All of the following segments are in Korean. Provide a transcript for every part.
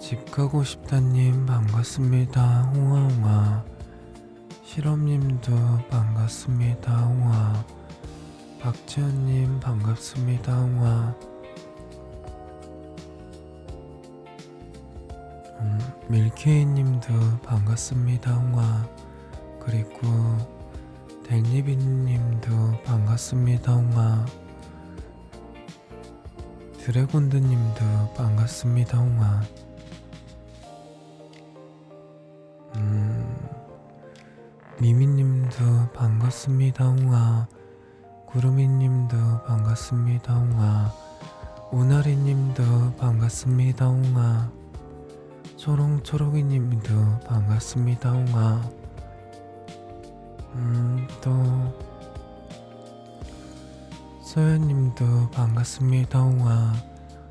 집 가고 싶다님 반갑습니다. 홍아홍아. 실험님도 반갑습니다. 홍아. 박지현님 반갑습니다. 홍아. 밀키님도 반갑습니다. 홍아. 그리고 델리비님도 반갑습니다. 홍아. 드래곤드님도 반갑습니다. 홍아. 미미님도 반갑습니다. 홍아. 구루미님도 반갑습니다. 홍아. 우나리님도 반갑습니다. 홍아. 초롱초롱이님도 반갑습니다. 홍아. 또 소연님도 반갑습니다. 홍아.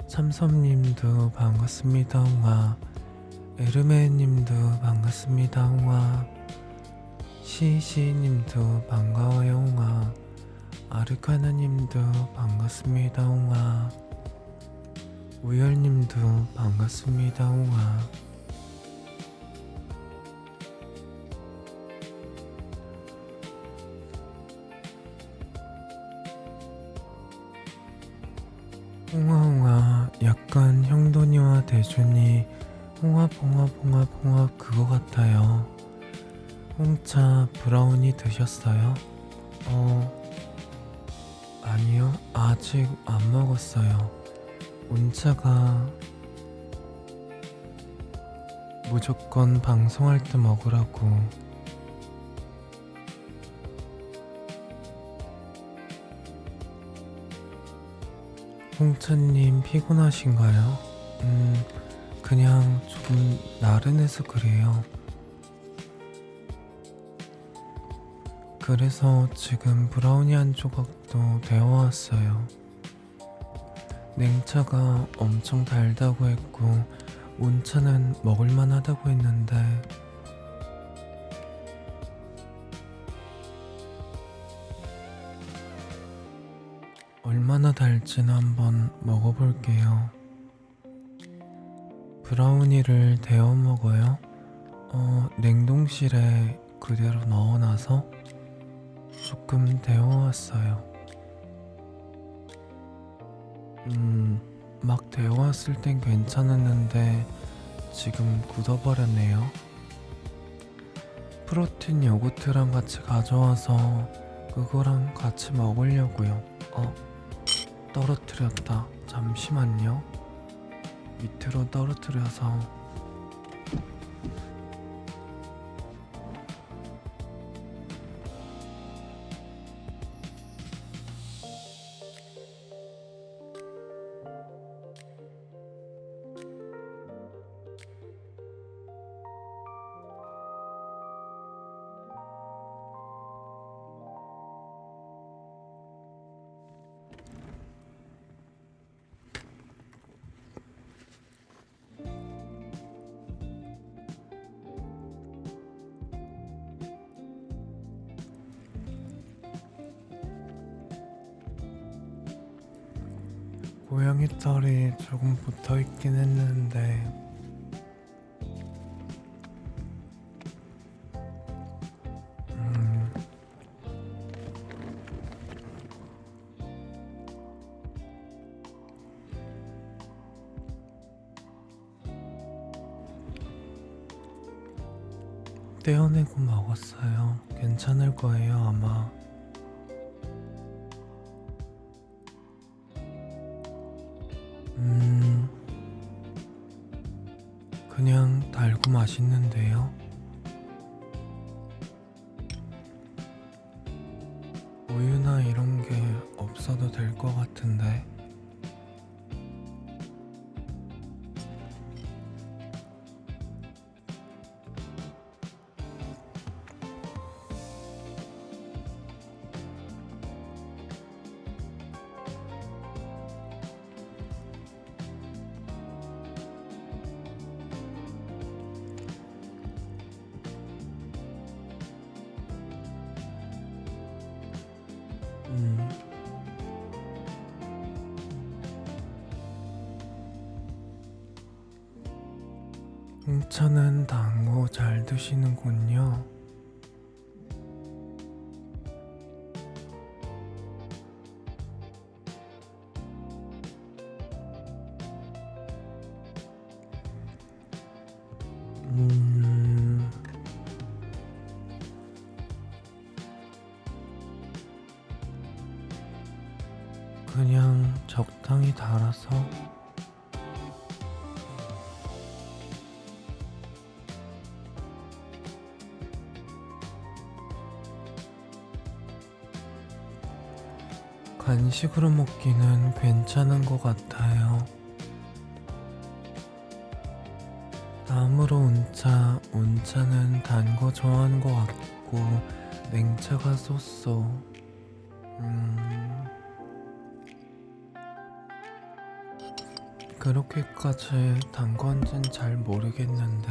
참섬님도 반갑습니다. 홍아. 에르메님도 반갑습니다. 홍아. 시시님도 반가워요. 홍아. 아르카나님도 반갑습니다. 홍아. 우열님도 반갑습니다. 홍아. 홍아홍아, 약간 형돈이와 대준이 홍합홍합홍합홍합 그거 같아요. 홍차 브라우니 드셨어요? 아니요, 아직 안 먹었어요. 온차가 무조건 방송할 때 먹으라고. 홍차님 피곤하신가요? 그냥 조금 나른해서 그래요. 그래서 지금 브라우니 한 조각도 데워왔어요. 냉차가 엄청 달다고 했고 온차는 먹을만 하다고 했는데 얼마나 달지는 한번 먹어볼게요. 브라우니를 데워 먹어요? 냉동실에 그대로 넣어놔서 조금 데워왔어요. 막 데워왔을 땐 괜찮았는데 지금 굳어버렸네요. 프로틴 요거트랑 같이 가져와서 그거랑 같이 먹으려고요. 떨어뜨렸다. 잠시만요. 밑으로 떨어뜨려서 고양이 털이 조금 붙어있긴 했는데 떼어내고 먹었어요. 괜찮을 거예요, 아마. 그냥 달고 맛있는데요. 우유나 이런 게 없어도 될 것 같은데. 홍차는 단 거 잘 드시는군요. 음, 그냥 적당히 달아서. 간식으로 먹기는 괜찮은 것 같아요. 다음으로 온차는 단 거 좋아하는 것 같고 냉차가 쏘쏘. 음, 그렇게까지 단 건진 잘 모르겠는데.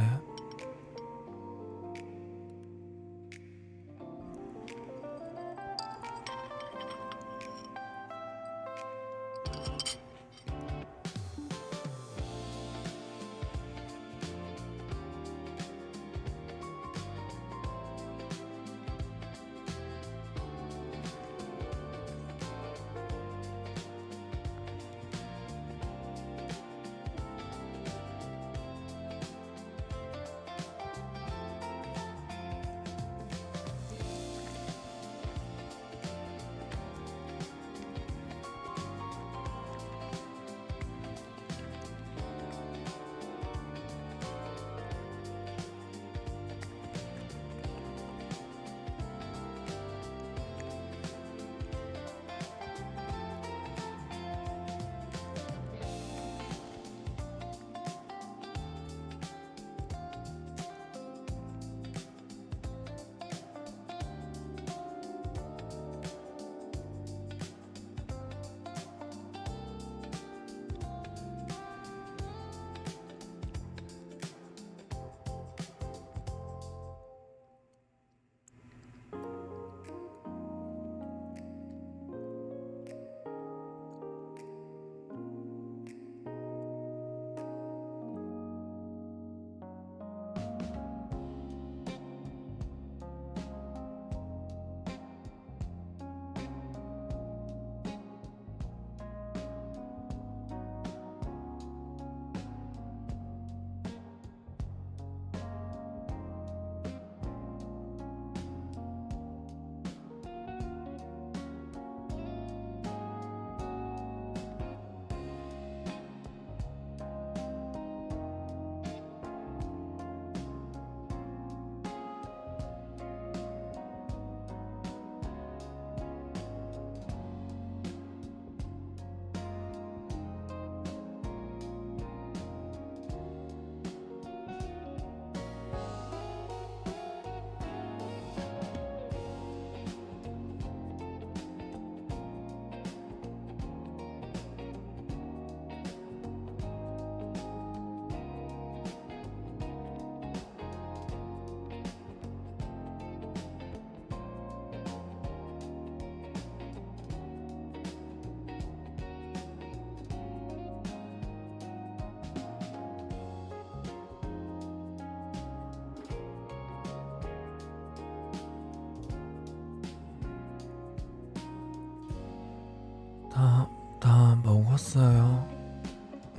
다 먹었어요.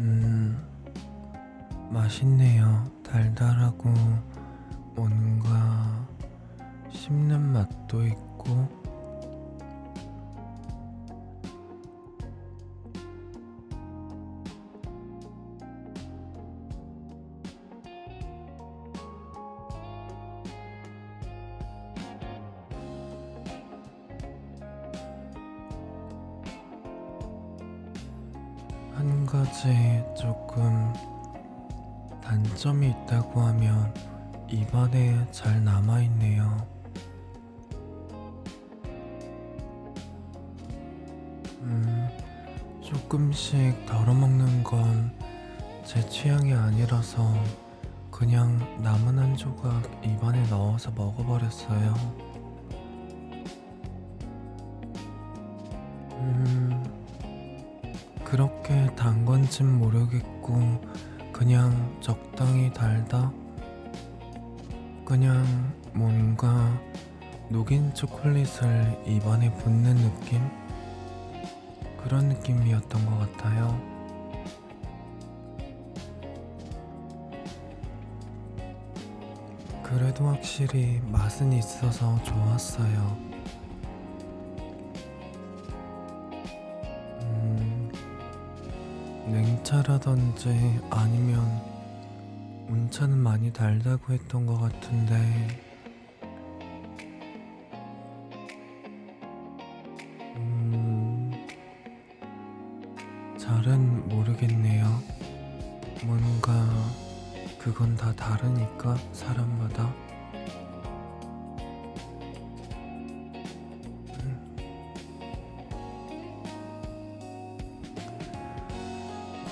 음, 맛있네요. 달달하고 뭔가 씹는 맛도 있고. 한 가지 조금 단점이 있다고 하면 입안에 잘 남아있네요. 조금씩 덜어먹는 건 제 취향이 아니라서 그냥 남은 한 조각 입안에 넣어서 먹어버렸어요. 그렇게 단 건진 모르겠고 그냥 적당히 달다? 그냥 뭔가 녹인 초콜릿을 입안에 붓는 느낌? 그런 느낌이었던 것 같아요. 그래도 확실히 맛은 있어서 좋았어요. 냉차라든지 아니면 온차는 많이 달다고 했던 것 같은데, 잘은 모르겠네요. 뭔가 그건 다 다르니까 사람마다.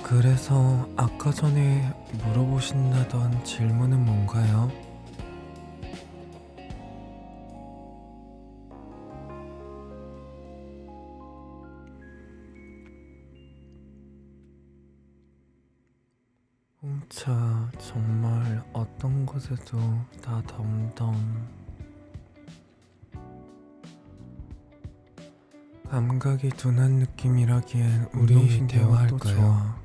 그래서 아까 전에 물어보신다던 질문은 뭔가요? 홍차 정말 어떤 곳에도 다 덤덤 감각이 둔한 느낌이라기엔 우리 대화할까요?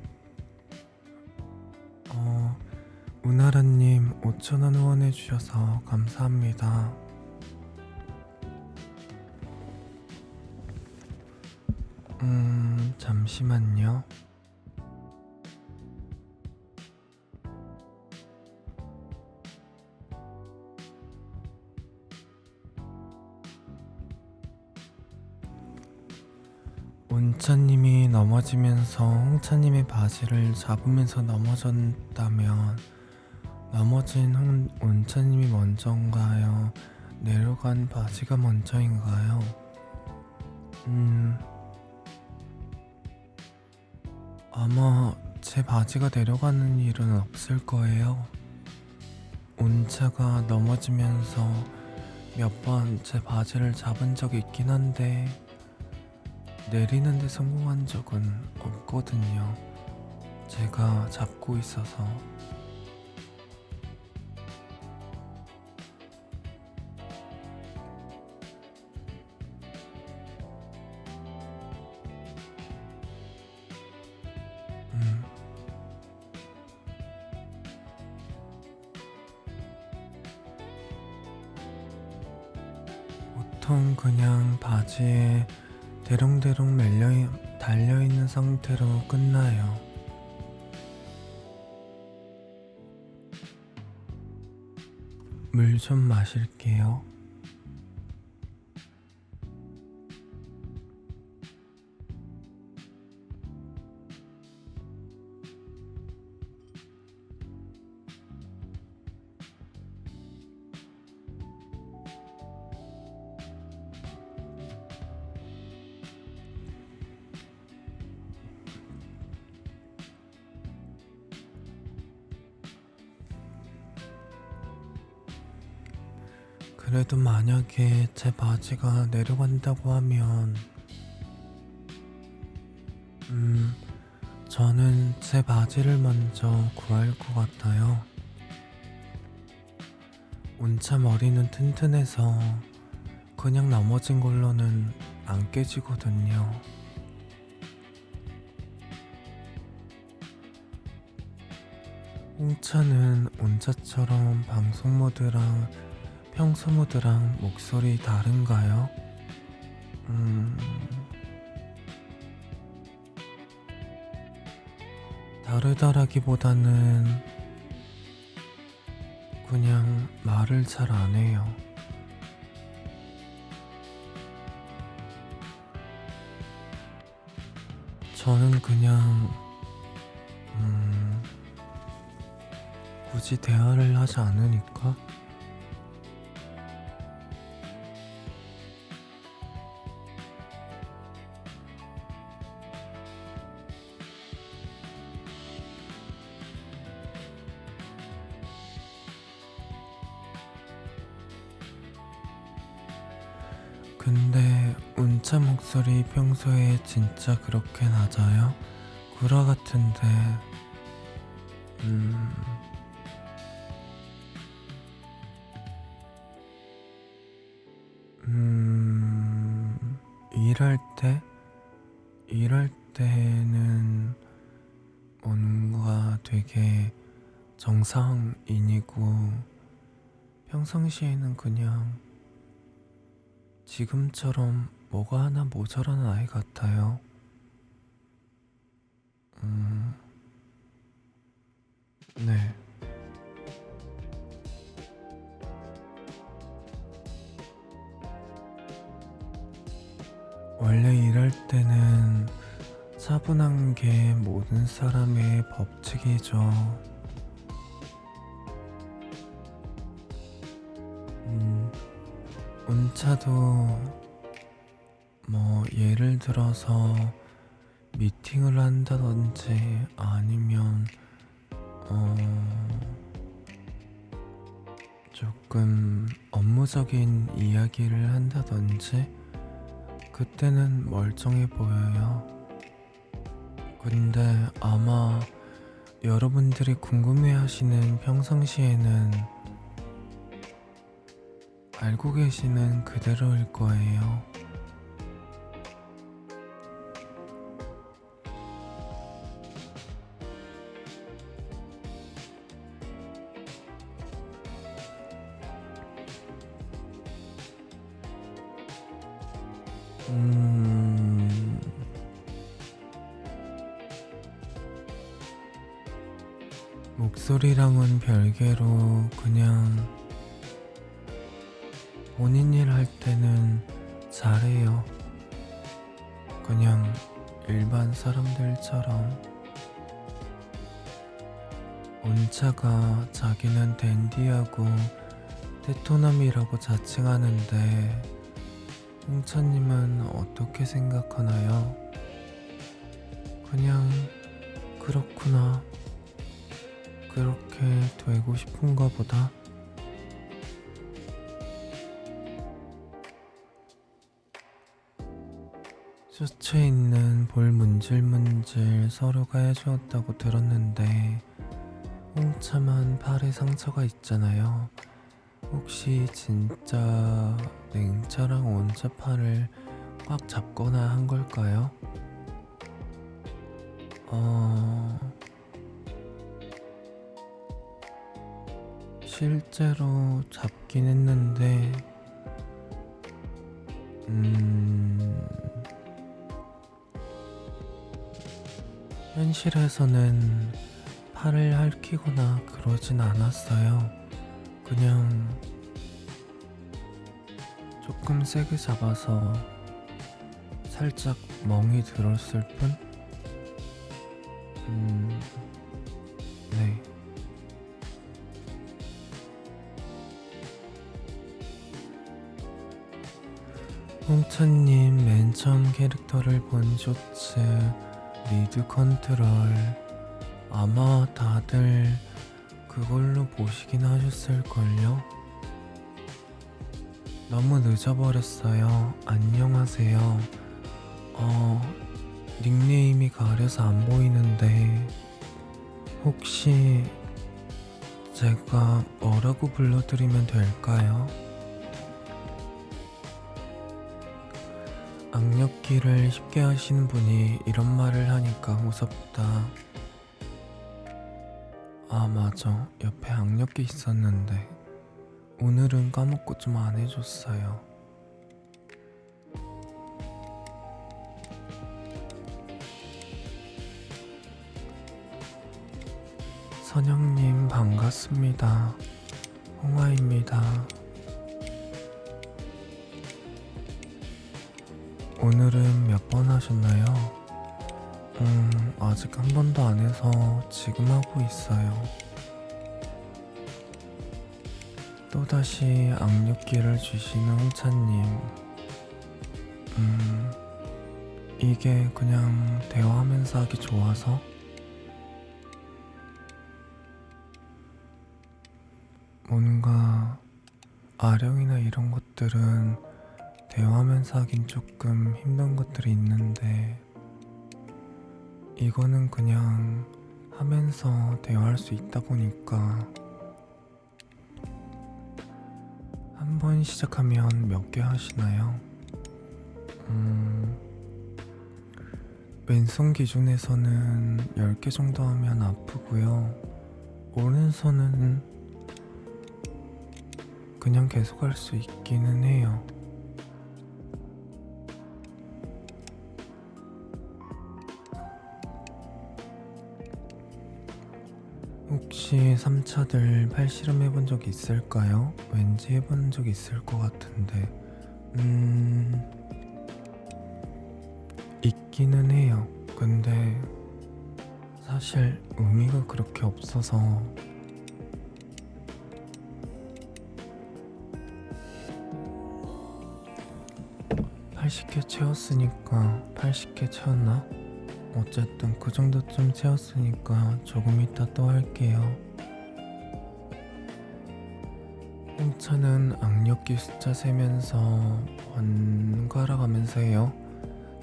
우나라님 5,000원 후원해주셔서 감사합니다. 잠시만요. 온차님이 넘어지면서 홍차님의 바지를 잡으면서 넘어졌다면 넘어진 온차님이 먼저인가요? 내려간 바지가 먼저인가요? 아마 제 바지가 내려가는 일은 없을 거예요. 온차가 넘어지면서 몇 번 제 바지를 잡은 적이 있긴 한데 내리는데 성공한 적은 없거든요. 제가 잡고 있어서. 보통 그냥 바지에 대롱대롱 달려있는 상태로 끝나요. 물 좀 마실게요. 그래도 만약에 제 바지가 내려간다고 하면 저는 제 바지를 먼저 구할 것 같아요. 온차 머리는 튼튼해서 그냥 넘어진 걸로는 안 깨지거든요. 홍차는 온차처럼 방송 모드랑 평소 모드랑 목소리 다른가요? 다르다라기보다는 그냥 말을 잘 안 해요. 저는 그냥 굳이 대화를 하지 않으니까. 근데 운차 목소리 평소에 진짜 그렇게 낮아요? 구라 같은데 음, 일할 때? 일할 때는 뭔가 되게 정상인이고 평상시에는 그냥 지금처럼 뭐가 하나 모자란 아이 같아요. 음, 네. 원래 일할 때는 차분한 게 모든 사람의 법칙이죠. 음, 온차도 뭐 예를 들어서 미팅을 한다든지 아니면 어, 조금 업무적인 이야기를 한다든지 그때는 멀쩡해 보여요. 근데 아마 여러분들이 궁금해하시는 평상시에는 알고 계시는 그대로일 거예요. 음, 목소리랑은 별개로 그냥 본인 일 할 때는 잘해요. 그냥 일반 사람들처럼. 온차가 자기는 댄디하고 테토남이라고 자칭하는데 홍차님은 어떻게 생각하나요? 그냥 그렇구나. 그렇게 되고 싶은가 보다. 셔츠에 있는 볼 문질문질 서로가 해주었다고 들었는데 홍차만 팔에 상처가 있잖아요. 혹시 진짜 냉차랑 온차 팔을 꽉 잡거나 한 걸까요? 실제로 잡긴 했는데 현실에서는 팔을 핥히거나 그러진 않았어요. 그냥 조금 세게 잡아서 살짝 멍이 들었을 뿐? 네. 홍차님 맨 처음 캐릭터를 본 쇼츠 리드 컨트롤 아마 다들 그걸로 보시긴 하셨을걸요? 너무 늦어버렸어요. 안녕하세요. 닉네임이 가려서 안 보이는데 혹시 제가 뭐라고 불러드리면 될까요? 악력기를 쉽게 하시는 분이 이런 말을 하니까 무섭다. 아, 맞아. 옆에 악력기 있었는데 오늘은 까먹고 좀 안 해줬어요. 선영님 반갑습니다. 홍아입니다. 오늘은 몇 번 하셨나요? 아직 한 번도 안 해서 지금 하고 있어요. 또다시 악력기를 주시는 홍차님. 이게 그냥 대화하면서 하기 좋아서? 뭔가 아령이나 이런 것들은 대화하면서 하긴 조금 힘든 것들이 있는데 이거는 그냥 하면서 대화할 수 있다 보니까 한 번 시작하면 몇 개 하시나요? 왼손 기준에서는 10개 정도 하면 아프고요. 오른손은 그냥 계속 할 수 있기는 해요. 혹시 3차들 팔씨름 해본 적 있을까요? 왠지 해본 적 있을 것 같은데 있기는 해요. 근데 사실 의미가 그렇게 없어서 80개 채웠으니까 80개 채웠나? 어쨌든 그 정도쯤 채웠으니까 조금 이따 또 할게요. 홍차는 악력기 숫자 세면서 번갈아 가면서 해요.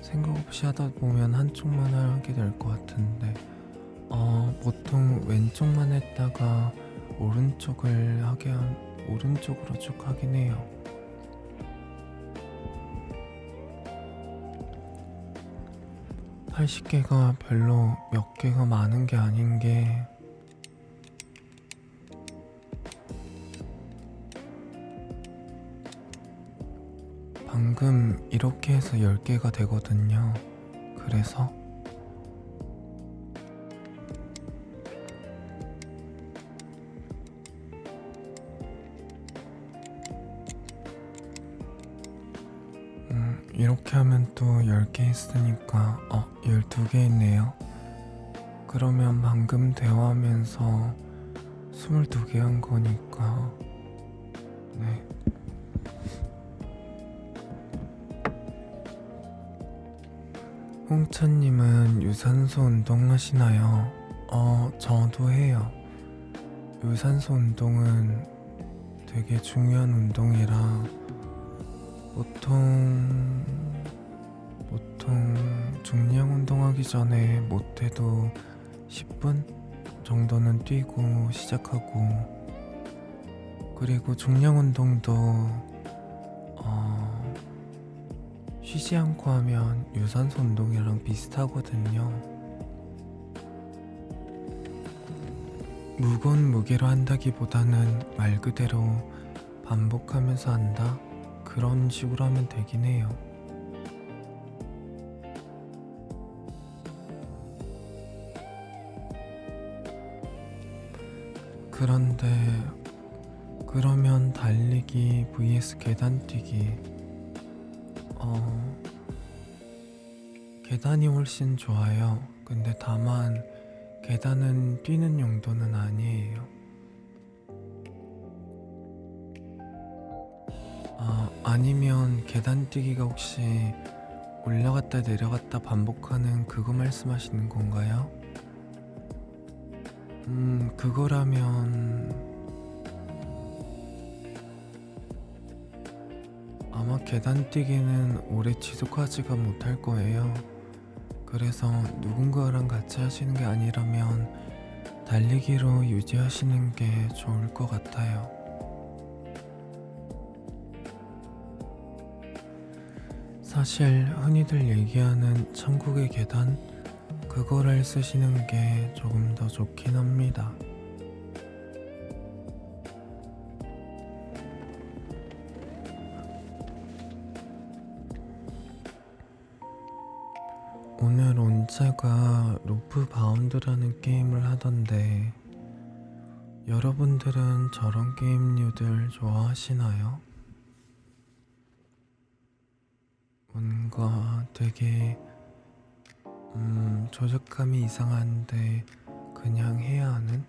생각 없이 하다 보면 한쪽만 하게 될 것 같은데 보통 왼쪽만 했다가 오른쪽으로 쭉 하긴 해요. (80 개가) 별로 몇 개가 많은 게 아닌 게 방금 이렇게 해서 10개가 되거든요. 그래서 이렇게 하면 또 10개 했으니까 12개 있네요. 그러면 방금 대화하면서 22개 한 거니까 네. 홍차님은 유산소 운동 하시나요? 저도 해요. 유산소 운동은 되게 중요한 운동이라 보통 중량 운동하기 전에 못해도 10분 정도는 뛰고 시작하고, 그리고 중량 운동도 쉬지 않고 하면 유산소 운동이랑 비슷하거든요. 무거운 무게로 한다기보다는 말 그대로 반복하면서 한다? 그런 식으로 하면 되긴 해요. 그런데 그러면 달리기 vs 계단뛰기 계단이 훨씬 좋아요. 근데 다만 계단은 뛰는 용도는 아니에요. 아니면 계단뛰기가 혹시 올라갔다 내려갔다 반복하는 그거 말씀하시는 건가요? 그거라면 아마 계단뛰기는 오래 지속하지가 못할 거예요. 그래서 누군가랑 같이 하시는 게 아니라면 달리기로 유지하시는 게 좋을 것 같아요. 사실 흔히들 얘기하는 천국의 계단, 그거를 쓰시는 게 조금 더 좋긴 합니다. 오늘 온차가 로프 바운드라는 게임을 하던데 여러분들은 저런 게임류들 좋아하시나요? 뭔가 되게 조작감이 이상한데 그냥 해야 하는?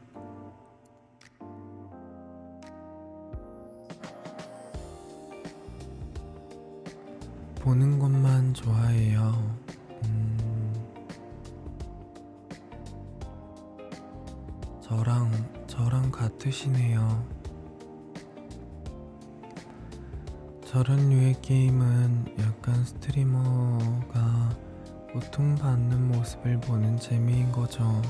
보는 것만 좋아해요. 저랑 같으시네요. 저런 류의 게임은 약간 스트리머가 고통받는 모습을 보는 재미인 거죠.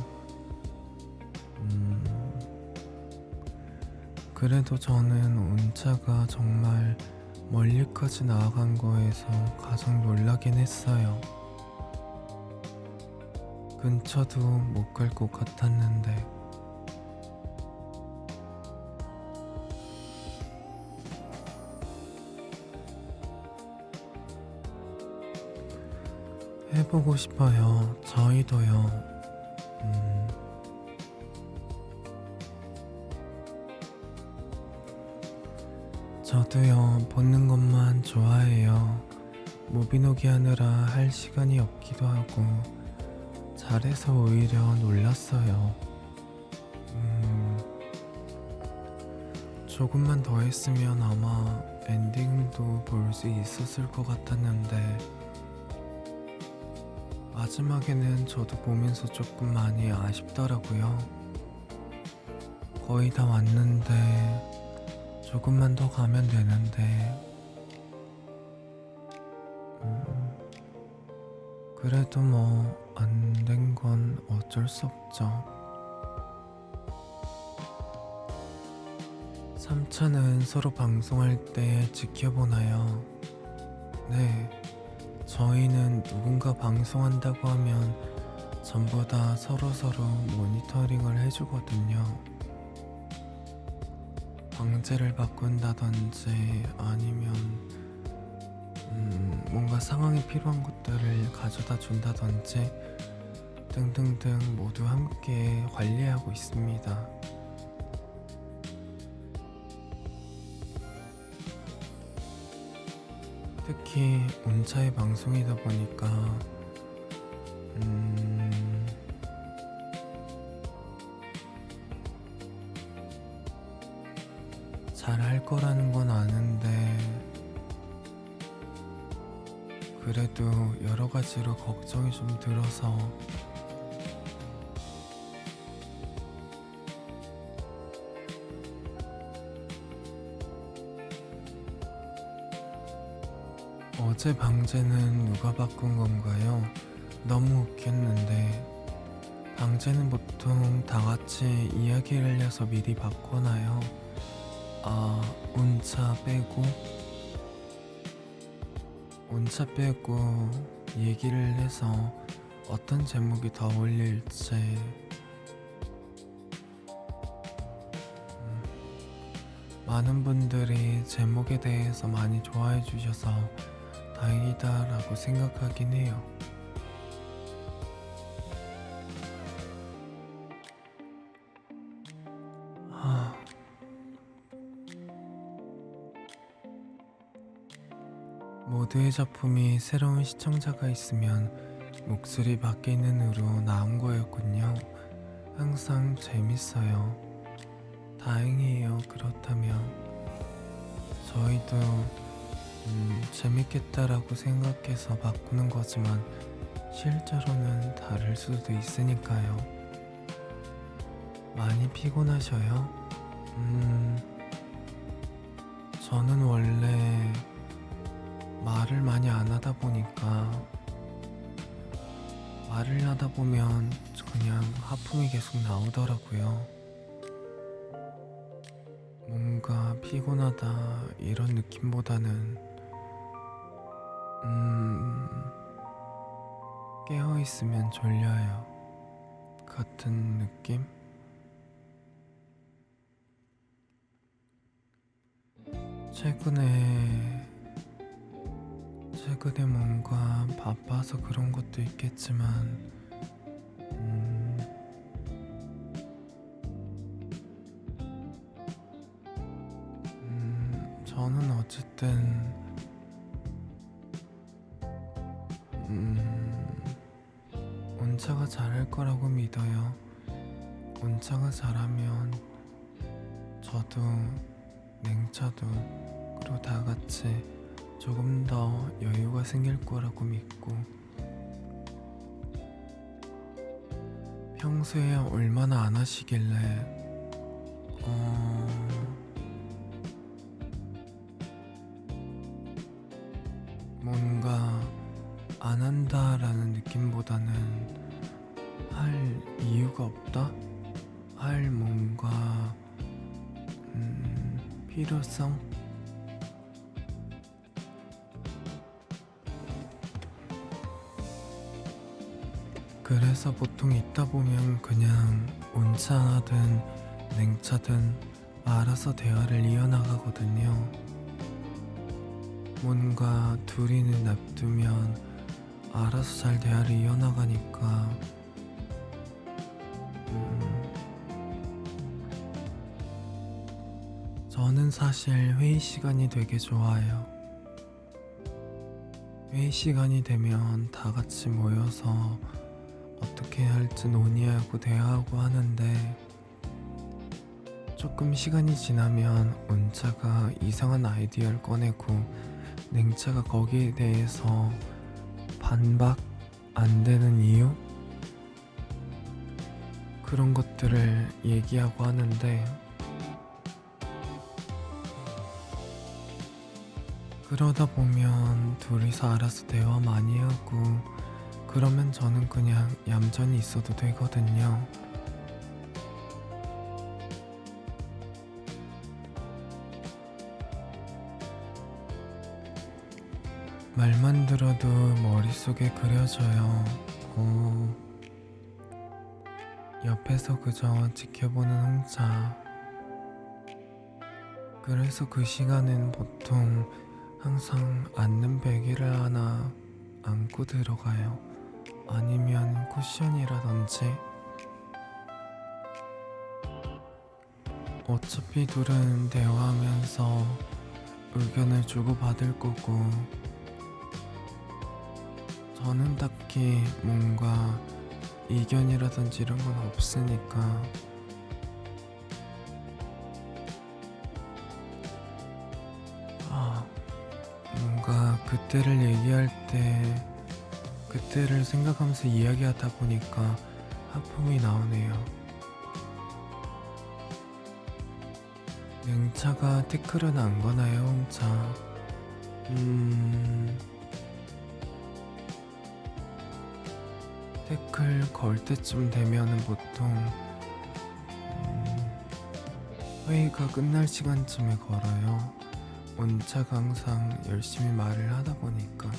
그래도 저는 온차가 정말 멀리까지 나아간 거에서 가장 놀라긴 했어요. 근처도 못 갈 것 같았는데. 해보고 싶어요. 저희도요. 음, 저도요. 보는 것만 좋아해요. 무비노기 하느라 할 시간이 없기도 하고 잘해서 오히려 놀랐어요. 음, 조금만 더 했으면 아마 엔딩도 볼 수 있었을 것 같았는데 마지막에는 저도 보면서 조금 많이 아쉽더라고요. 거의 다 왔는데 조금만 더 가면 되는데 그래도 뭐 안 된 건 어쩔 수 없죠. 3차는 서로 방송할 때 지켜보나요? 네, 저희는 누군가 방송한다고 하면 전부 다 서로서로 모니터링을 해주거든요. 방제를 바꾼다든지 아니면 뭔가 상황에 필요한 것들을 가져다 준다든지 등등등 모두 함께 관리하고 있습니다. 특히 온차의 방송이다 보니까 잘 할 거라는 건 아는데 그래도 여러 가지로 걱정이 좀 들어서 어제 방제는 누가 바꾼 건가요? 너무 웃겼는데 방제는 보통 다 같이 이야기를 해서 미리 바꿔놔요. 아, 온차 빼고 얘기를 해서 어떤 제목이 더 어울릴지 많은 분들이 제목에 대해서 많이 좋아해 주셔서 다행이다 라고 생각하긴 해요. 아, 모두의 작품이 새로운 시청자가 있으면 목소리 바뀌는 으로 나온 거였군요. 항상 재밌어요. 다행이에요. 그렇다면 저희도 재밌겠다라고 생각해서 바꾸는 거지만 실제로는 다를 수도 있으니까요. 많이 피곤하셔요? 저는 원래 말을 많이 안 하다 보니까 말을 하다 보면 그냥 하품이 계속 나오더라고요. 뭔가 피곤하다 이런 느낌보다는 깨어있으면 졸려요 같은 느낌? 최근에 뭔가 바빠서 그런 것도 있겠지만 저는 어쨌든 온차가 잘할 거라고 믿어요. 온차가 잘하면 저도 냉차도 그리고 다 같이 조금 더 여유가 생길 거라고 믿고 평소에 얼마나 안 하시길래 뭔가 안 한다라는 느낌보다는 할 이유가 없다? 할 뭔가 필요성? 그래서 보통 있다 보면 그냥 온차든 냉차든 알아서 대화를 이어나가거든요. 뭔가 둘이는 냅두면 알아서 잘 대화를 이어나가니까 저는 사실 회의 시간이 되게 좋아요. 회의 시간이 되면 다 같이 모여서 어떻게 해야 할지 논의하고 대화하고 하는데 조금 시간이 지나면 온차가 이상한 아이디어를 꺼내고 냉차가 거기에 대해서 반박 안 되는 이유? 그런 것들을 얘기하고 하는데 그러다 보면 둘이서 알아서 대화 많이 하고 그러면 저는 그냥 얌전히 있어도 되거든요. 말만 들어도 머릿속에 그려져요. 옆에서 그저 지켜보는 홍차. 그래서 그 시간엔 보통 항상 앉는 베개를 하나 안고 들어가요. 아니면 쿠션이라든지. 어차피 둘은 대화하면서 의견을 주고받을 거고 저는 딱히 뭔가 이견이라든지 이런 건 없으니까 뭔가 그때를 얘기할 때 그때를 생각하면서 이야기하다 보니까 하품이 나오네요. 냉차가 태클은 안 거나요, 홍차? 태클 걸 때쯤 되면은 보통 회의가 끝날 시간쯤에 걸어요. 온차가 항상 열심히 말을 하다 보니까.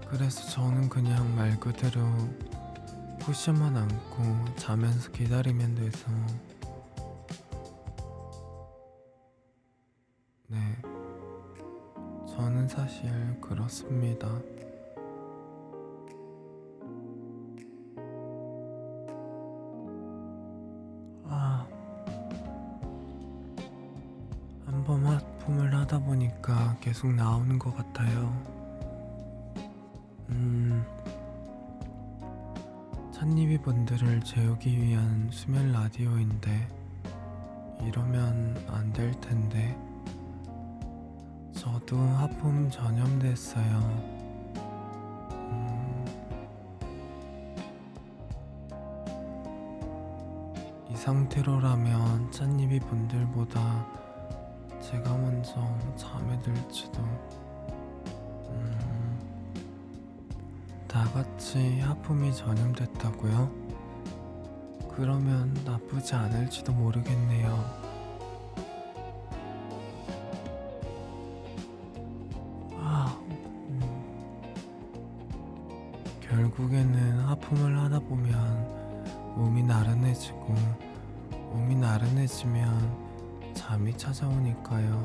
그래서 저는 그냥 말 그대로 쿠션만 안고 자면서 기다리면 돼서 네, 저는 사실 그렇습니다. 한 번 하품을 하다 보니까 계속 나오는 것 같아요. 찻잎이 분들을 재우기 위한 수면 라디오인데 이러면 안 될 텐데. 저도 하품 전염됐어요. 이 상태로라면 찻잎이 분들보다 제가 먼저 잠에 들지도. 다 같이 하품이 전염됐다고요? 그러면 나쁘지 않을지도 모르겠네요. 결국에는 하품을 하다 보면 몸이 나른해지고 몸이 나른해지면 잠이 찾아오니까요.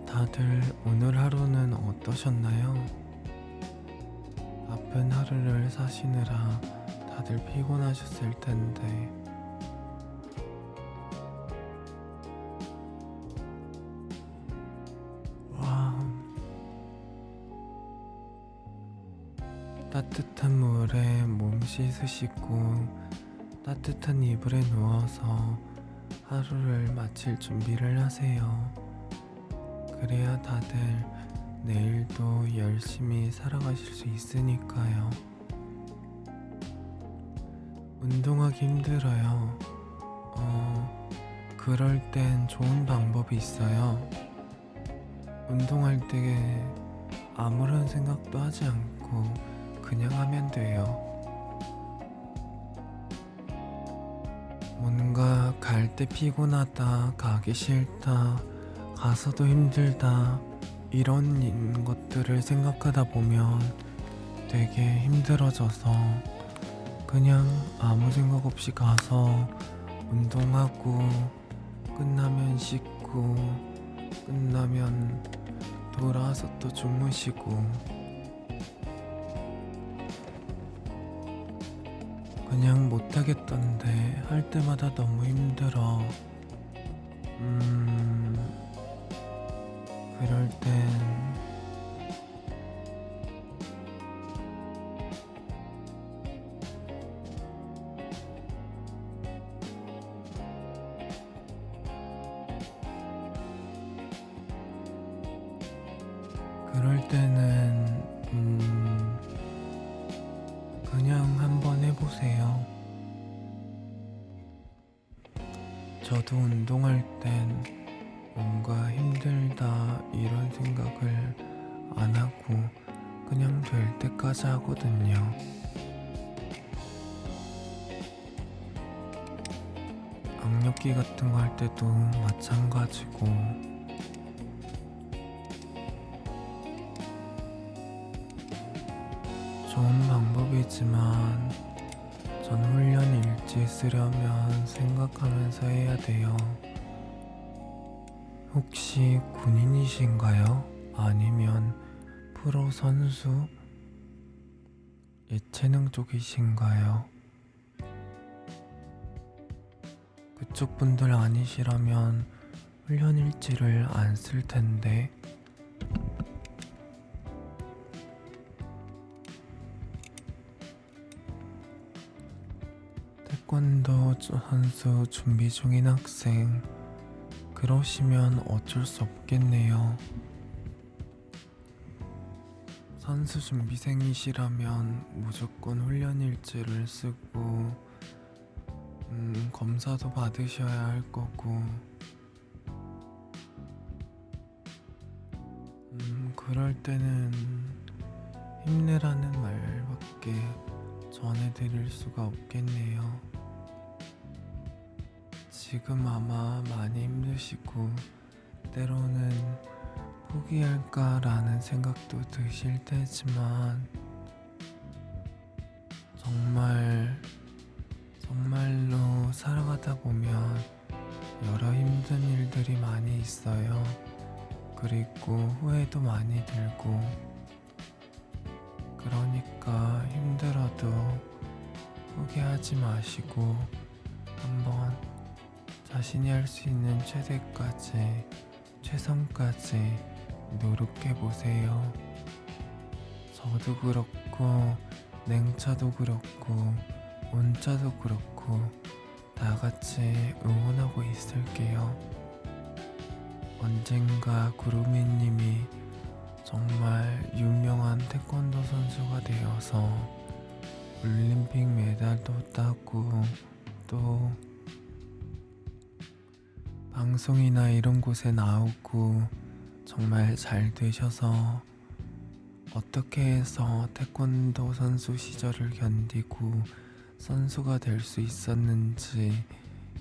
다들 오늘 하루는 어떠셨나요? 바쁜 하루를 사시느라 다들 피곤하셨을 텐데 따뜻한 물에 몸 씻으시고 따뜻한 이불에 누워서 하루를 마칠 준비를 하세요. 그래야 다들 내일도 열심히 살아가실 수 있으니까요. 운동하기 힘들어요. 그럴 땐 좋은 방법이 있어요. 운동할 때 아무런 생각도 하지 않고 그냥 하면 돼요. 뭔가 갈 때 피곤하다, 가기 싫다, 가서도 힘들다, 이런 것들을 생각하다 보면 되게 힘들어져서 그냥 아무 생각 없이 가서 운동하고 끝나면 씻고 끝나면 돌아와서 또 주무시고 그냥 못하겠던데 할 때마다 너무 힘들어. 그럴 땐 그럴 때는 그냥 한번 해보세요. 저도 운동할 땐 뭔가 힘들다 이런 생각을 안 하고 그냥 될 때까지 하거든요. 악력기 같은 거 할 때도 마찬가지고 좋은 방법이지만 전 훈련 일지 쓰려면 생각하면서 해야 돼요. 혹시 군인이신가요? 아니면 프로 선수? 예체능 쪽이신가요? 그쪽 분들 아니시라면 훈련 일지를 안 쓸 텐데. 태권도 선수 준비 중인 학생, 그러시면 어쩔 수 없겠네요. 선수 준비생이시라면 무조건 훈련 일지를 쓰고 검사도 받으셔야 할 거고 그럴 때는 힘내라는 말밖에 전해드릴 수가 없겠네요. 지금 아마 많이 힘드시고 때로는 포기할까라는 생각도 드실 테지만 정말로 살아가다 보면 여러 힘든 일들이 많이 있어요. 그리고 후회도 많이 들고 그러니까 힘들어도 포기하지 마시고 한번 자신이 할 수 있는 최선까지 노력해보세요. 저도 그렇고 냉차도 그렇고 온차도 그렇고 다 같이 응원하고 있을게요. 언젠가 구루미님이 정말 유명한 태권도 선수가 되어서 올림픽 메달도 따고 또 방송이나 이런 곳에 나오고 정말 잘 되셔서 어떻게 해서 태권도 선수 시절을 견디고 선수가 될 수 있었는지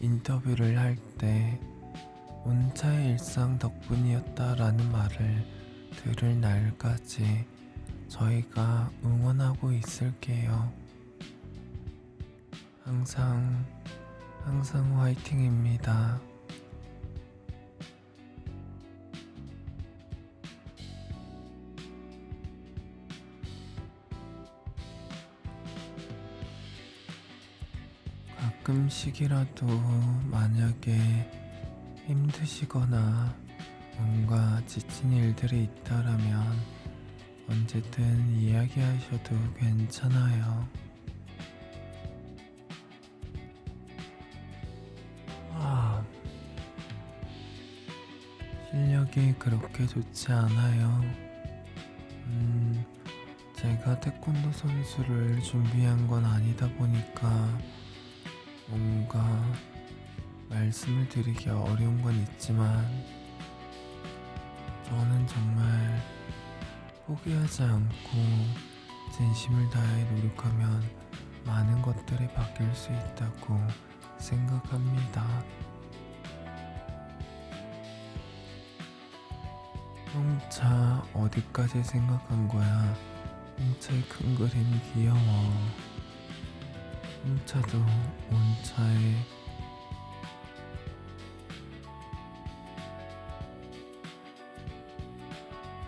인터뷰를 할 때 온차의 일상 덕분이었다라는 말을 들을 날까지 저희가 응원하고 있을게요. 항상 화이팅입니다. 가끔씩이라도 만약에 힘드시거나 뭔가 지친 일들이 있다라면 언제든 이야기하셔도 괜찮아요. 실력이 그렇게 좋지 않아요. 제가 태권도 선수를 준비한 건 아니다 보니까 뭔가 말씀을 드리기 어려운 건 있지만 저는 정말 포기하지 않고 진심을 다해 노력하면 많은 것들이 바뀔 수 있다고 생각합니다. 홍차 어디까지 생각한 거야? 홍차의 큰 그림이 귀여워. 홍차도 온차에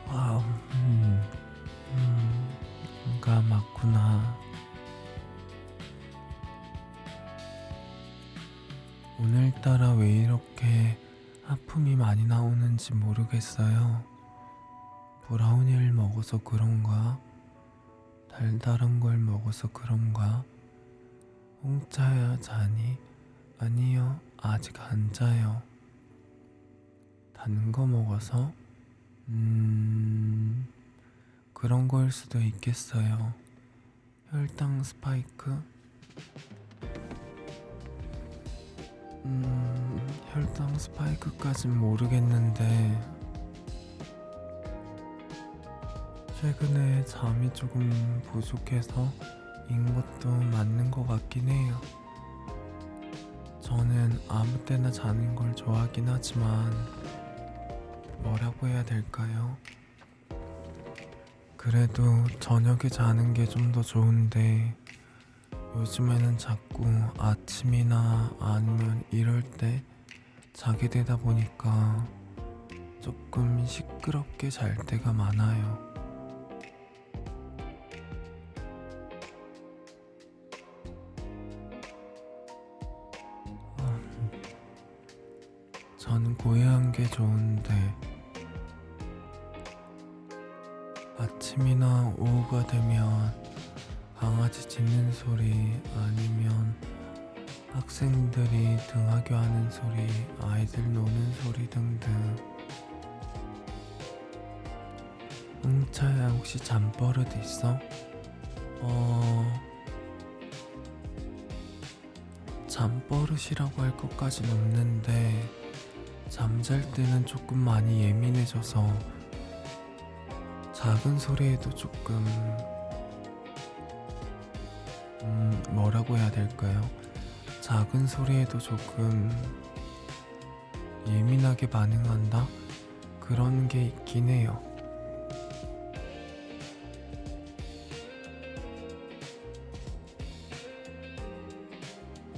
와우, 가 맞구나. 오늘따라 왜 이렇게 하품이 많이 나오는지 모르겠어요. 브라우니를 먹어서 그런가? 달달한 걸 먹어서 그런가? 홍차야 자니? 아니요, 아직 안 자요. 단 거 먹어서? 그런 거일 수도 있겠어요. 혈당 스파이크? 혈당 스파이크까진 모르겠는데 최근에 잠이 조금 부족해서 인 것도 맞는 것 같긴 해요. 저는 아무 때나 자는 걸 좋아하긴 하지만 뭐라고 해야 될까요? 그래도 저녁에 자는 게 좀 더 좋은데 요즘에는 자꾸 아침이나 아니면 이럴 때 자게 되다 보니까 조금 시끄럽게 잘 때가 많아요. 저는 고요한 게 좋은데 아침이나 오후가 되면 강아지 짖는 소리 아니면 학생들이 등하교하는 소리, 아이들 노는 소리 등등. 응차야 혹시 잠버릇 있어? 잠버릇이라고 할 것까진 없는데 잠잘 때는 조금 많이 예민해져서 작은 소리에도 조금 뭐라고 해야 될까요? 작은 소리에도 조금 예민하게 반응한다? 그런 게 있긴 해요.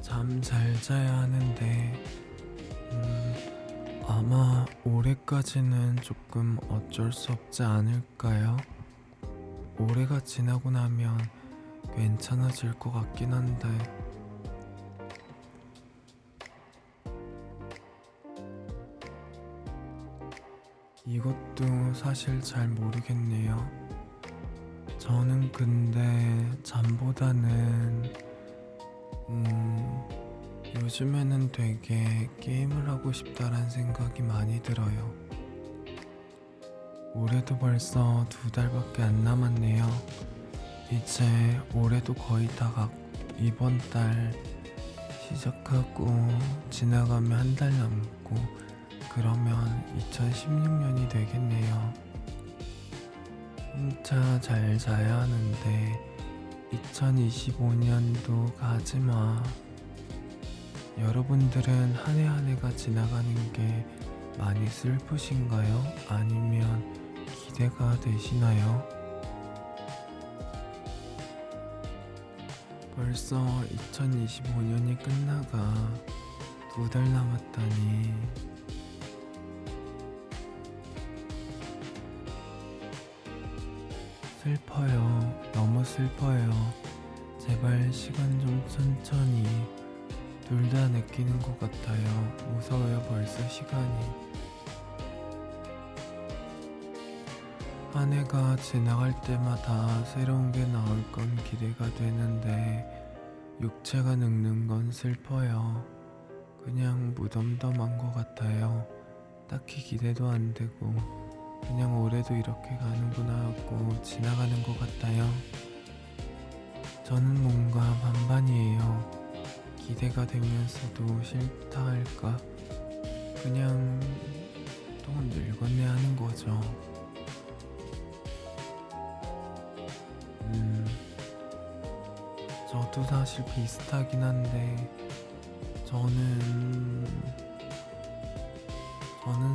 잠 잘 자야 하는데 아마 올해까지는 조금 어쩔 수 없지 않을까요? 올해가 지나고 나면 괜찮아질 것 같긴 한데 이것도 사실 잘 모르겠네요. 저는 근데 잠보다는 요즘에는 되게 게임을 하고 싶다란 생각이 많이 들어요. 올해도 벌써 2달밖에 안 남았네요. 이제 올해도 거의 다 이번 달 시작하고 지나가면 한 달 남고 그러면 2016년이 되겠네요. 혼자 잘 자야 하는데 2025년도 가지마. 여러분들은 한 해 한 해가 지나가는 게 많이 슬프신가요? 아니면 기대가 되시나요? 벌써 2025년이 끝나가 2달 남았다니. 슬퍼요. 너무 슬퍼요. 제발 시간 좀 천천히. 둘 다 느끼는 것 같아요. 무서워요, 벌써 시간이. 한 해가 지나갈 때마다 새로운 게 나올 건 기대가 되는데 육체가 늙는 건 슬퍼요. 그냥 무덤덤한 것 같아요. 딱히 기대도 안 되고 그냥 올해도 이렇게 가는구나 하고 지나가는 것 같아요. 저는 뭔가 반반이에요. 기대가 되면서도 싫다 할까? 그냥 또 늙었네 하는 거죠. 저도 사실 비슷하긴 한데 저는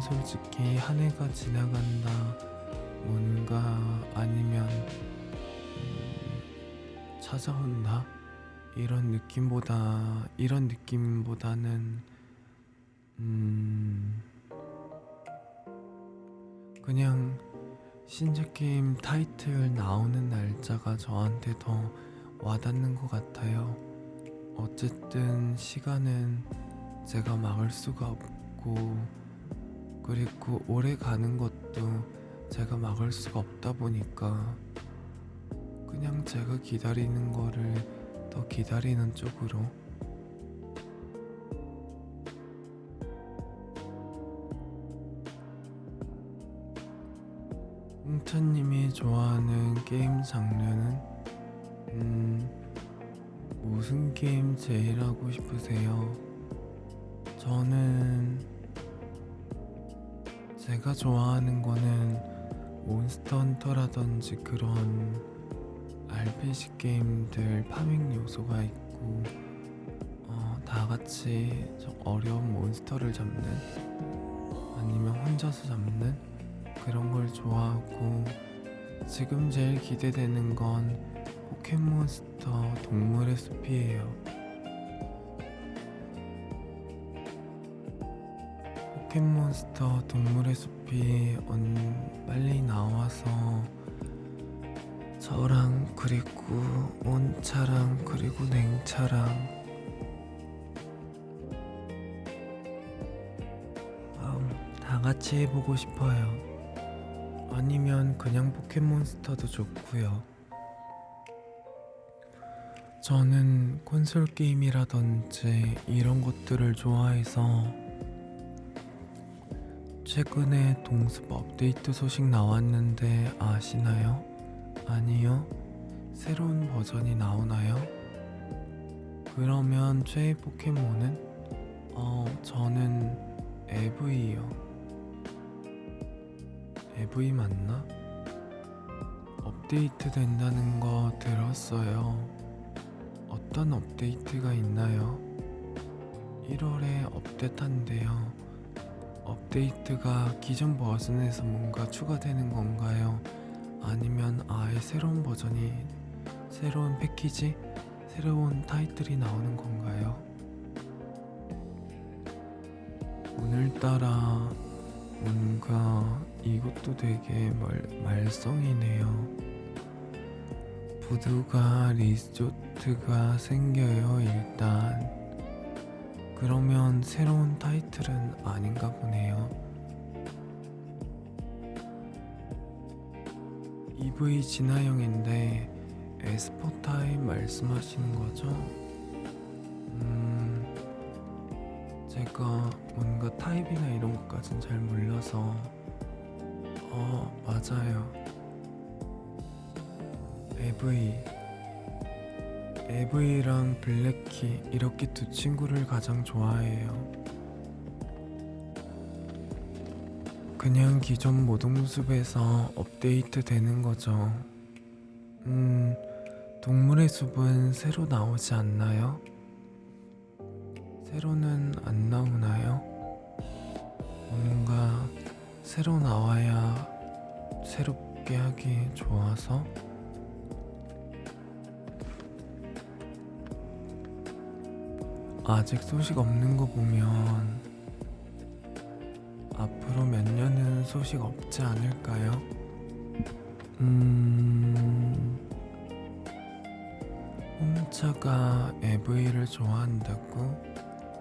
솔직히 한 해가 지나간다 뭔가 아니면 찾아온다 이런 느낌보다는 그냥 신작 게임 타이틀 나오는 날짜가 저한테 더 와닿는 것 같아요. 어쨌든 시간은 제가 막을 수가 없고, 그리고 오래 가는 것도 제가 막을 수가 없다 보니까 그냥 제가 기다리는 거를 더 기다리는 쪽으로. 홍차님이 좋아하는 게임 장르는 무슨 게임 제일 하고 싶으세요? 저는 제가 좋아하는 거는 몬스터 헌터라든지 그런 RPG 게임들 파밍 요소가 있고 다 같이 좀 어려운 몬스터를 잡는 아니면 혼자서 잡는 그런 걸 좋아하고, 지금 제일 기대되는 건 포켓몬스터 동물의 숲이에요. 포켓몬스터 동물의 숲이 빨리 나와서 저랑 그리고 온차랑 그리고 냉차랑 다 같이 해보고 싶어요. 아니면 그냥 포켓몬스터도 좋고요. 저는 콘솔 게임이라든지 이런 것들을 좋아해서 최근에 동숲 업데이트 소식 나왔는데 아시나요? 아니요? 새로운 버전이 나오나요? 그러면 최애 포켓몬은? 저는 에브이요. 에브이 맞나? 업데이트 된다는 거 들었어요. 어떤 업데이트가 있나요? 1월에 업데이트한대요. 업데이트가 기존 버전에서 뭔가 추가되는 건가요? 아니면 아예 새로운 버전이, 새로운 패키지, 새로운 타이틀이 나오는 건가요? 오늘따라 뭔가 이것도 되게 말썽이네요. 부두가 리조트가 생겨요. 일단 그러면 새로운 타이틀은 아닌가 보네요. EV 진화형인데 에스포타임 말씀하시는 거죠? 제가 뭔가 타입이나 이런 것까진 잘 몰라서. 맞아요. 에브이랑 블랙키 이렇게 두 친구를 가장 좋아해요. 그냥 기존 모동 숲에서 업데이트 되는 거죠. 동물의 숲은 새로 나오지 않나요? 새로는 안 나오나요? 뭔가 새로 나와야 새롭게 하기 좋아서. 아직 소식 없는 거 보면 앞으로 몇 년은 소식 없지 않을까요? 홍차가 에브이를 좋아한다고?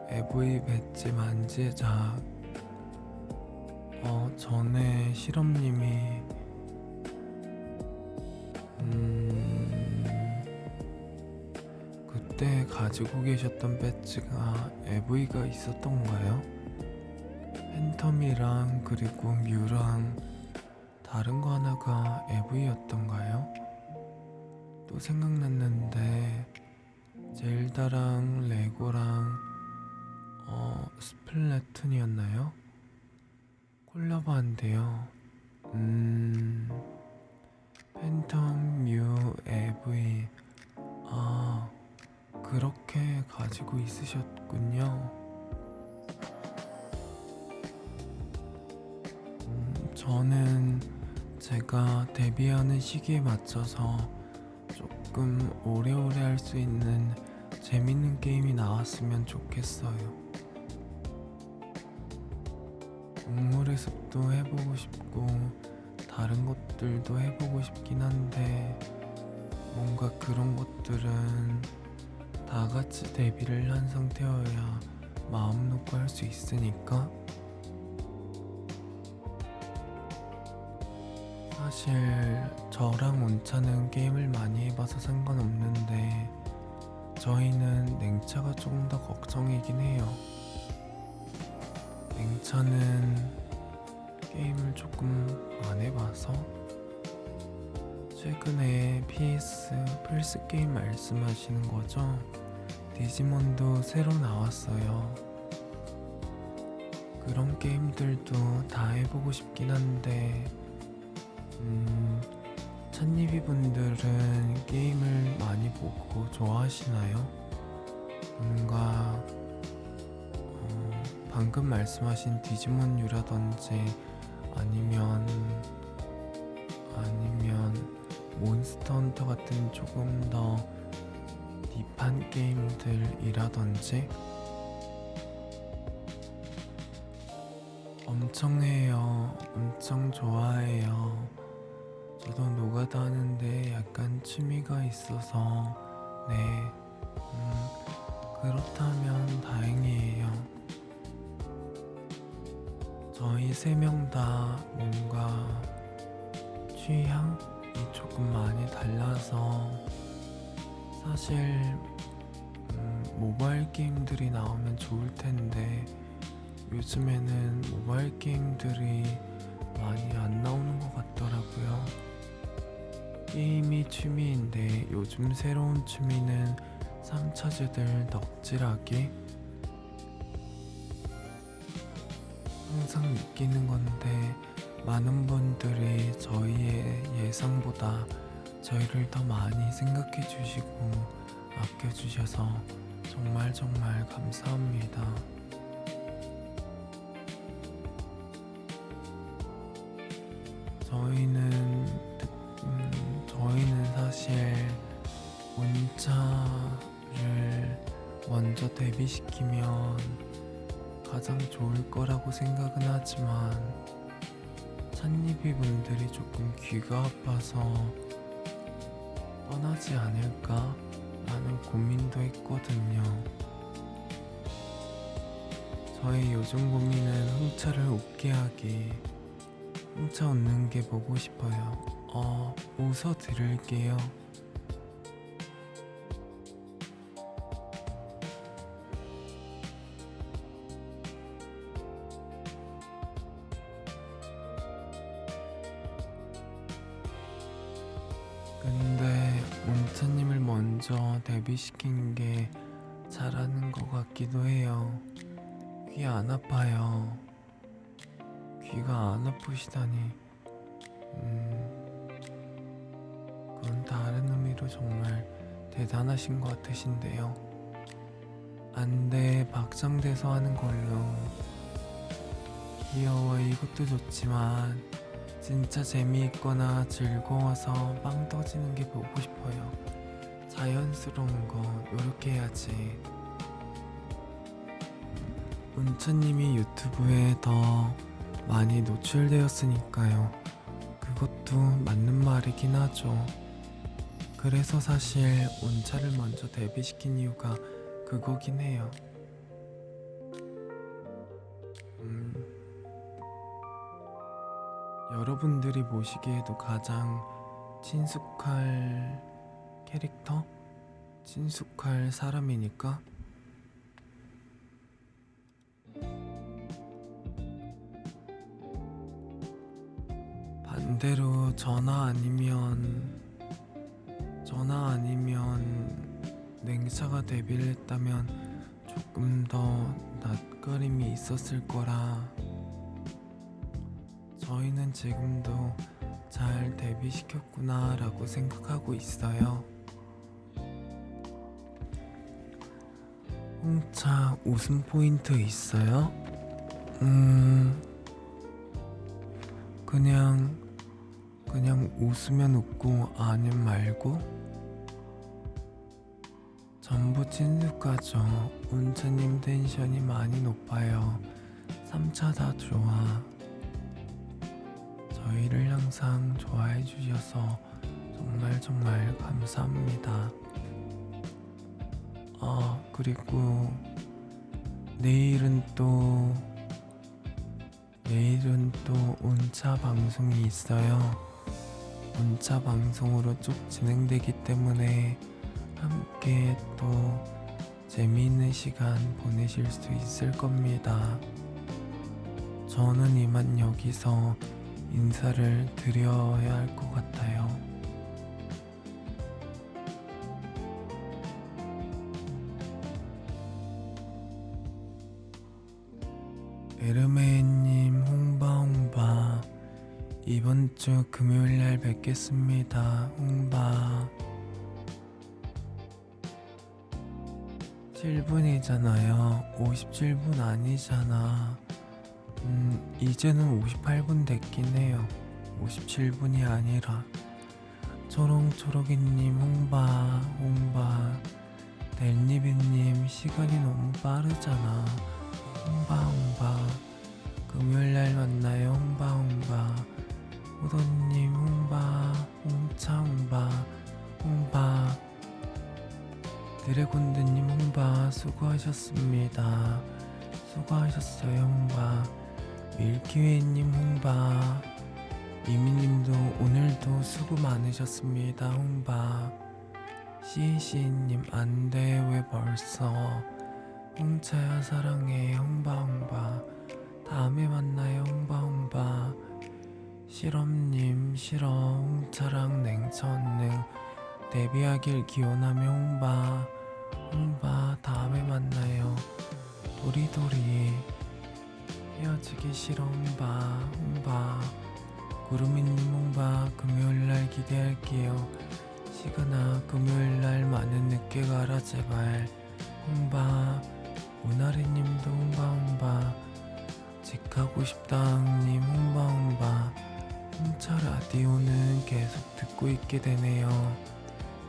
에브이 배지 만지작. 전에 실험님이 그때 가지고 계셨던 배지가 에브이가 있었던가요? 팬텀이랑 그리고 뮤랑 다른 거 하나가 에브이였던가요? 또 생각났는데 젤다랑 레고랑 스플래툰이었나요? 콜라보 한대요. 팬텀 뮤 에브이. 그렇게 가지고 있으셨군요. 저는 제가 데뷔하는 시기에 맞춰서 조금 오래오래 할 수 있는 재밌는 게임이 나왔으면 좋겠어요. 동물의 숲도 해보고 싶고 다른 것들도 해보고 싶긴 한데 뭔가 그런 것들은 다 같이 데뷔를 한 상태여야 마음 놓고 할 수 있으니까. 사실 저랑 온차는 게임을 많이 해봐서 상관없는데 저희는 냉차가 조금 더 걱정이긴 해요. 냉차는 게임을 조금 안 해봐서. 최근에 플스 게임 말씀하시는 거죠? 디지몬도 새로 나왔어요. 그런 게임들도 다 해보고 싶긴 한데 찬니비 분들은 게임을 많이 보고 좋아하시나요? 뭔가 방금 말씀하신 디지몬유라든지 아니면 몬스터 헌터 같은 조금 더 딥한 게임들이라든지 엄청 해요. 엄청 좋아해요. 저도 노가다 하는데 약간 취미가 있어서 네, 그렇다면 다행이에요. 저희 세 명 다 뭔가 취향이 조금 많이 달라서 사실 모바일 게임들이 나오면 좋을 텐데 요즘에는 모바일 게임들이 많이 안 나오는 것 같더라고요. 게임이 취미인데 요즘 새로운 취미는 3차즈들 덕질하기. 항상 느끼는 건데 많은 분들이 저희의 예상보다 저희를 더 많이 생각해 주시고 아껴 주셔서 정말 감사합니다. 저희는 사실 온차를 먼저 데뷔시키면 가장 좋을 거라고 생각은 하지만 찬니비 분들이 조금 귀가 아파서 떠나지 않을까 라는 고민도 했거든요. 저의 요즘 고민은 흥차를 웃게 하기. 흥차 웃는 게 보고 싶어요. 웃어 드릴게요. 근데 온차님을 먼저 데뷔시킨 게 잘하는 것 같기도 해요. 귀 안 아파요. 귀가 안 아프시다니. 그건 다른 의미로 정말 대단하신 것 같으신데요. 안돼 박장대소 하는 걸로. 귀여워 이것도 좋지만 진짜 재미있거나 즐거워서 빵 터지는 게 보고 싶어요. 자연스러운 거 노력해야지. 온차님이 유튜브에 더 많이 노출되었으니까요. 그것도 맞는 말이긴 하죠. 그래서 사실 온차를 먼저 데뷔시킨 이유가 그거긴 해요. 여러분들이 보시기에도 가장 친숙할 캐릭터? 친숙할 사람이니까. 반대로 저나 아니면 냉차가 데뷔를 했다면 조금 더 낯가림이 있었을 거라. 저희는 지금도 잘 데뷔시켰구나 라고 생각하고 있어요. 홍차 웃음 포인트 있어요? 음, 그냥 웃으면 웃고 아님 말고 전부 친숙하죠. 운채님 텐션이 많이 높아요. 3차 다 좋아. 저희를 항상 좋아해 주셔서 정말 감사합니다. 그리고 내일은 또 온차 방송이 있어요. 온차 방송으로 쭉 진행되기 때문에 함께 또 재미있는 시간 보내실 수 있을 겁니다. 저는 이만 여기서 인사를 드려야 할 것 같아요. 에르메님 홍바 이번 주 금요일날 뵙겠습니다. 홍바 7분이잖아요. 57분 아니잖아. 이제는 58분 됐긴 해요. 57분이 아니라. 초롱초록이님 홍바 델니비님 시간이 너무 빠르잖아. 홍바 금요일날 만나요. 홍바 호도님 홍차 홍바 드래곤드님 홍바 수고하셨습니다. 수고하셨어요. 홍바 밀키웨이님 홍바 이미님도 오늘도 수고 많으셨습니다. 홍바 시시님 안돼 왜 벌써 홍차야 사랑해. 홍바 다음에 만나요. 홍바 실험님 싫어 홍차랑 냉천능 데뷔하길 기원하며 홍바 다음에 만나요. 도리도리 헤어지기 싫어 홍바 구름이님 홍바 금요일날 기대할게요. 시간아 금요일날 많은 늦게 가라 제발. 홍바 우나리님도 홍바 직하고 싶다님 홍바 홍차 라디오는 계속 듣고 있게 되네요.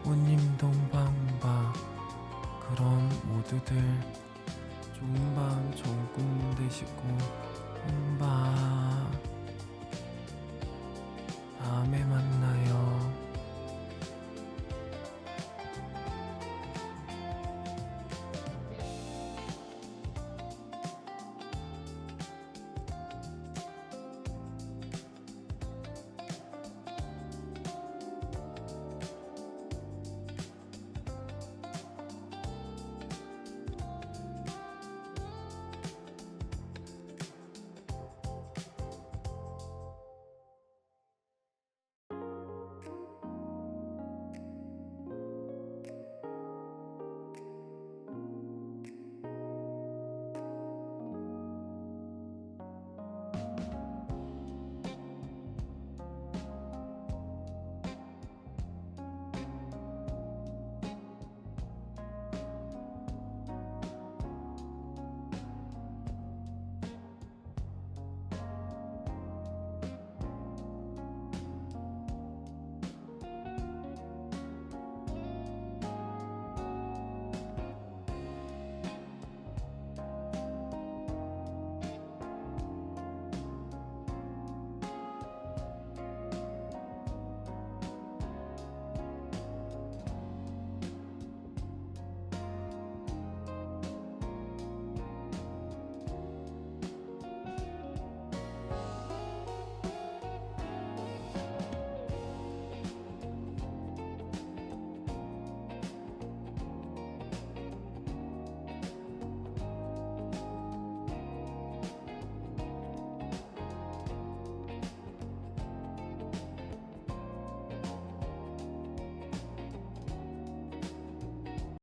호님도 홍바 그럼 모두들 좋은 밤 좋은 꿈 되시고 홍바 다음에 만나요.